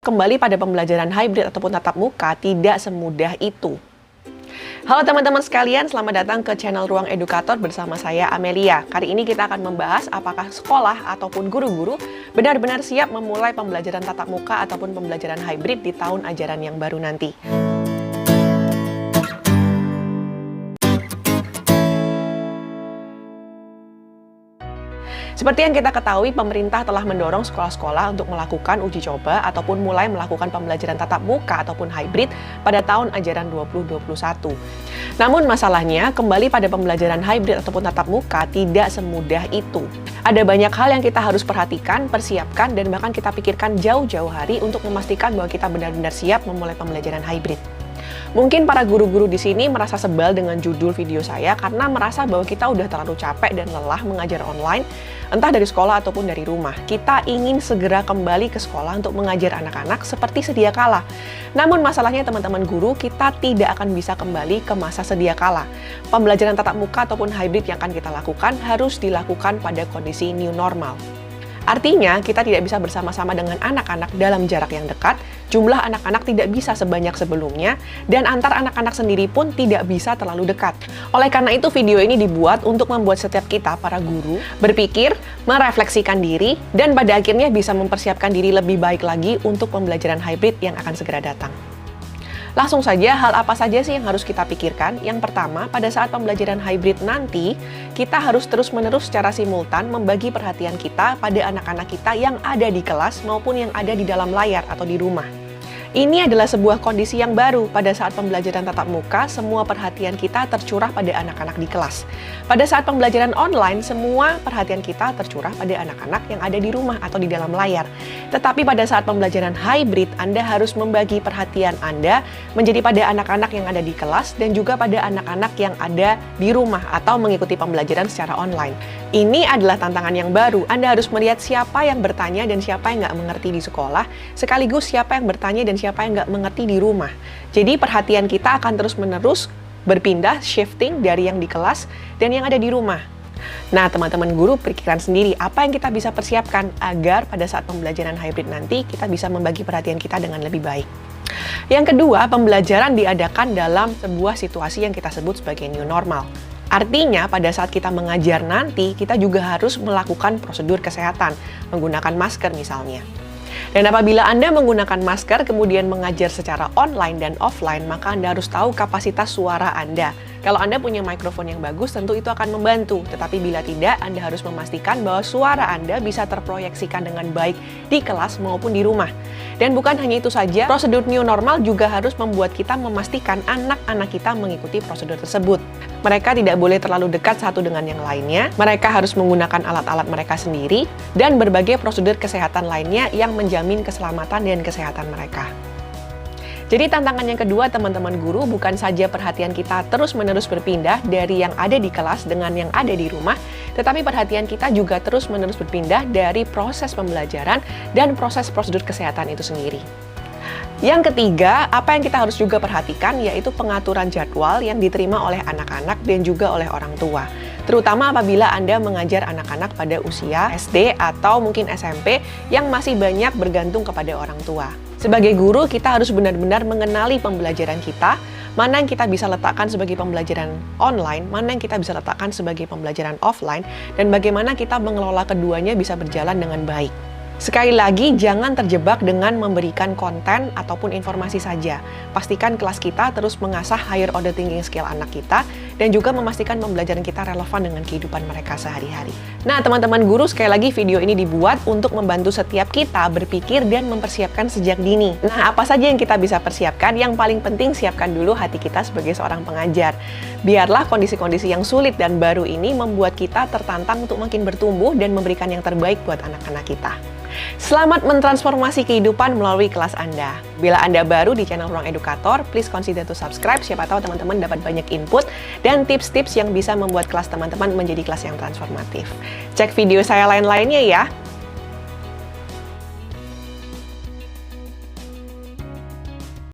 kembali pada pembelajaran hybrid ataupun tatap muka tidak semudah itu. Halo teman-teman sekalian, selamat datang ke channel Ruang Edukator bersama saya Amelia. Kali ini kita akan membahas apakah sekolah ataupun guru-guru benar-benar siap memulai pembelajaran tatap muka ataupun pembelajaran hybrid di tahun ajaran yang baru nanti. Seperti yang kita ketahui, pemerintah telah mendorong sekolah-sekolah untuk melakukan uji coba ataupun mulai melakukan pembelajaran tatap muka ataupun hybrid pada tahun ajaran 2021. Namun masalahnya, kembali pada pembelajaran hybrid ataupun tatap muka tidak semudah itu. Ada banyak hal yang kita harus perhatikan, persiapkan, dan bahkan kita pikirkan jauh-jauh hari untuk memastikan bahwa kita benar-benar siap memulai pembelajaran hybrid. Mungkin para guru-guru di sini merasa sebal dengan judul video saya karena merasa bahwa kita udah terlalu capek dan lelah mengajar online, entah dari sekolah ataupun dari rumah. Kita ingin segera kembali ke sekolah untuk mengajar anak-anak seperti sedia kala. Namun masalahnya teman-teman guru, kita tidak akan bisa kembali ke masa sedia kala. Pembelajaran tatap muka ataupun hybrid yang akan kita lakukan harus dilakukan pada kondisi new normal. Artinya, kita tidak bisa bersama-sama dengan anak-anak dalam jarak yang dekat, jumlah anak-anak tidak bisa sebanyak sebelumnya, dan antar anak-anak sendiri pun tidak bisa terlalu dekat. Oleh karena itu, video ini dibuat untuk membuat setiap kita, para guru, berpikir, merefleksikan diri, dan pada akhirnya bisa mempersiapkan diri lebih baik lagi untuk pembelajaran hybrid yang akan segera datang. Langsung saja, hal apa saja sih yang harus kita pikirkan? Yang pertama, pada saat pembelajaran hybrid nanti, kita harus terus-menerus secara simultan membagi perhatian kita pada anak-anak kita yang ada di kelas maupun yang ada di dalam layar atau di rumah. Ini adalah sebuah kondisi yang baru. Pada saat pembelajaran tatap muka, semua perhatian kita tercurah pada anak-anak di kelas. Pada saat pembelajaran online, semua perhatian kita tercurah pada anak-anak yang ada di rumah atau di dalam layar. Tetapi pada saat pembelajaran hybrid, Anda harus membagi perhatian Anda menjadi pada anak-anak yang ada di kelas dan juga pada anak-anak yang ada di rumah atau mengikuti pembelajaran secara online. Ini adalah tantangan yang baru. Anda harus melihat siapa yang bertanya dan siapa yang nggak mengerti di sekolah, sekaligus siapa yang bertanya dan siapa yang nggak mengerti di rumah. Jadi perhatian kita akan terus-menerus berpindah, shifting dari yang di kelas dan yang ada di rumah. Nah, teman-teman guru pikiran sendiri apa yang kita bisa persiapkan agar pada saat pembelajaran hybrid nanti kita bisa membagi perhatian kita dengan lebih baik. Yang kedua, pembelajaran diadakan dalam sebuah situasi yang kita sebut sebagai new normal. Artinya, pada saat kita mengajar nanti, kita juga harus melakukan prosedur kesehatan, menggunakan masker misalnya. Dan apabila Anda menggunakan masker kemudian mengajar secara online dan offline, maka Anda harus tahu kapasitas suara Anda. Kalau Anda punya mikrofon yang bagus, tentu itu akan membantu. Tetapi bila tidak, Anda harus memastikan bahwa suara Anda bisa terproyeksikan dengan baik di kelas maupun di rumah. Dan bukan hanya itu saja, prosedur new normal juga harus membuat kita memastikan anak-anak kita mengikuti prosedur tersebut. Mereka tidak boleh terlalu dekat satu dengan yang lainnya, mereka harus menggunakan alat-alat mereka sendiri, dan berbagai prosedur kesehatan lainnya yang menjamin keselamatan dan kesehatan mereka. Jadi tantangan yang kedua teman-teman guru bukan saja perhatian kita terus-menerus berpindah dari yang ada di kelas dengan yang ada di rumah, tetapi perhatian kita juga terus-menerus berpindah dari proses pembelajaran dan proses prosedur kesehatan itu sendiri. Yang ketiga, apa yang kita harus juga perhatikan yaitu pengaturan jadwal yang diterima oleh anak-anak dan juga oleh orang tua. Terutama apabila Anda mengajar anak-anak pada usia SD atau mungkin SMP yang masih banyak bergantung kepada orang tua. Sebagai guru, kita harus benar-benar mengenali pembelajaran kita, mana yang kita bisa letakkan sebagai pembelajaran online, mana yang kita bisa letakkan sebagai pembelajaran offline, dan bagaimana kita mengelola keduanya bisa berjalan dengan baik. Sekali lagi, jangan terjebak dengan memberikan konten ataupun informasi saja. Pastikan kelas kita terus mengasah higher order thinking skill anak kita dan juga memastikan pembelajaran kita relevan dengan kehidupan mereka sehari-hari. Nah, teman-teman guru, sekali lagi video ini dibuat untuk membantu setiap kita berpikir dan mempersiapkan sejak dini. Nah, apa saja yang kita bisa persiapkan? Yang paling penting, siapkan dulu hati kita sebagai seorang pengajar. Biarlah kondisi-kondisi yang sulit dan baru ini membuat kita tertantang untuk makin bertumbuh dan memberikan yang terbaik buat anak-anak kita. Selamat mentransformasi kehidupan melalui kelas Anda. Bila Anda baru di channel Ruang Edukator, please consider to subscribe. Siapa tahu teman-teman dapat banyak input dan tips-tips yang bisa membuat kelas teman-teman menjadi kelas yang transformatif. Cek video saya lain-lainnya ya.